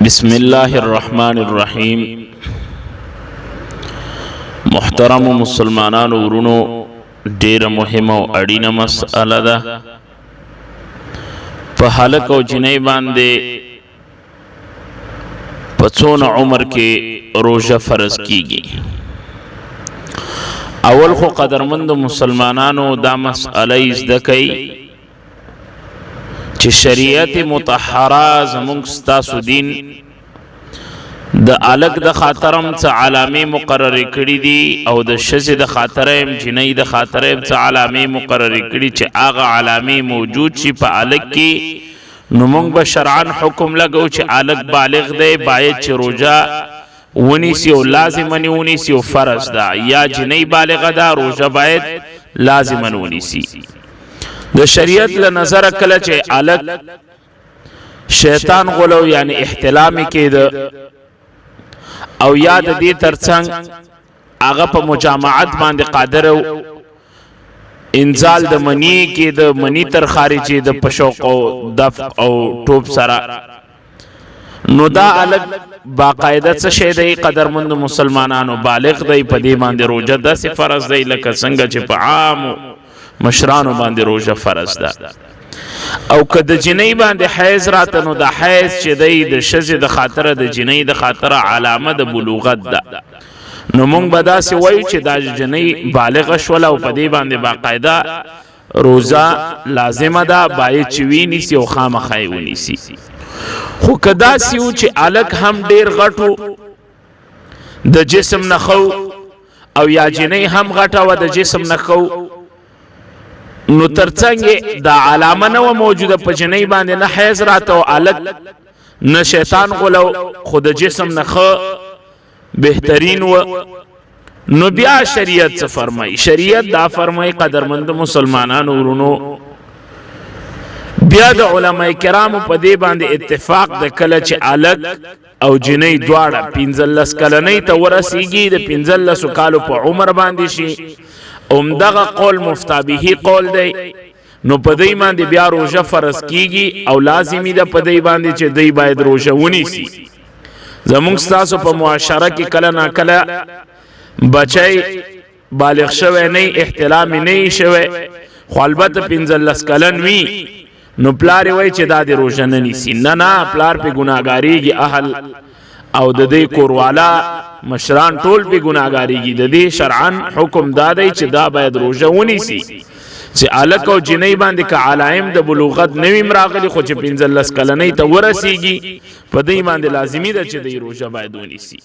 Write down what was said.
بسم الله الرحمن الرحیم. محترم مسلمانانو ورونو، ډیره مهمه او اړینه مسأله ده. په هلک او جنۍ باندې په څونه عمر کې روزه فرض کیږي؟ اول خو قدرمند مسلمانانو دا مسأله زده کوي چې شریعت مطهره زمونږ ستاسو دین د الګ د خاطرم څه علامې مقرره کړې دي او د ښځې د خاطرم جنۍ د خاطرم څه علامې مقرره کړي چې هغه علامې موجود شي په الګ کې، نو موږ به شرعاً حکم لګو چې الګ بالغ دی، باید چې روزه ونیسي او لازماً ونیسي او فرض ده، یا جنۍ بالغه ده روزه باید لازماً ونیسي. د شریعت له نظر کله چې الګ شیطان غلو یعنی احتلام کېده او یا د دې ترڅنګ هغه په مجامعت باندې قادر او انزال د منی کې د منی تر خارجي د پشوق او دفع او ټوب سره، نو دا الګ باقاعده څه شی دی؟ قدرمند مسلمانانو بالغ دی، په دې باندې روزه داسې فرض دی لکه څنګه چې په عام مشرانو باندې روزه فرض ده. او که د جنۍ باندې حیض راته، نو د حیض چې دی د ښځې د خاطره د جنۍ د خاطره علامه د بلوغت ده، نو مونږ به داسې وایو چې دا جنۍ بالغه شوله او په دې باندې باقاعده روزه لازمه ده، باید چې وینیسي او خامخا یې ونیسي. خو که داسې و چې الګ هم ډېر غټو د جسم نښو او یا جنۍ هم غټه وه د جسم نښو، نو ترڅنګ دا علامه نه و موجوده په جنۍ باندې، نه حیض راته او الګ نه شیطان غلو، خو د جسم نښه بهترین و، نو بیا شریعت څه فرمایي؟ شریعت دا فرمایي قدرمند مسلمانانو ورونو، بیا د علماء کرامو په دې باندې اتفاق د کله چې الګ او جنۍ دواړه 15 کلنۍ ته ورسیږي، د 15 کالو په عمر باندې شي، دغه قول مفتابهی قول دی، نو په دې باندې بیا روزه فرض کیږي او لازمی ده په دې باندې چې دی باید روزه ونیسي. زمونږ ستاسو په معاشره کې کله نا کله بچی بالغ شوی نه، احتلام نه شوی، خو البته 15 کلن وي، نو پلار وای چې دا د روزه نه نیسي. نه پلار په ګناګاریږي، اهل او د دې کوروالا مشران ټول په ګناګاریږي. د دې شرعاً حکم دا دی چې دا باید روزه ونیسي، چې الګ او جنۍ باندې که علائم د بلوغت نوی راغلي خو چې 15 کلنۍ ته ورسیږي، په دې باندې لازمي ده چې د روزه باید ونیسي.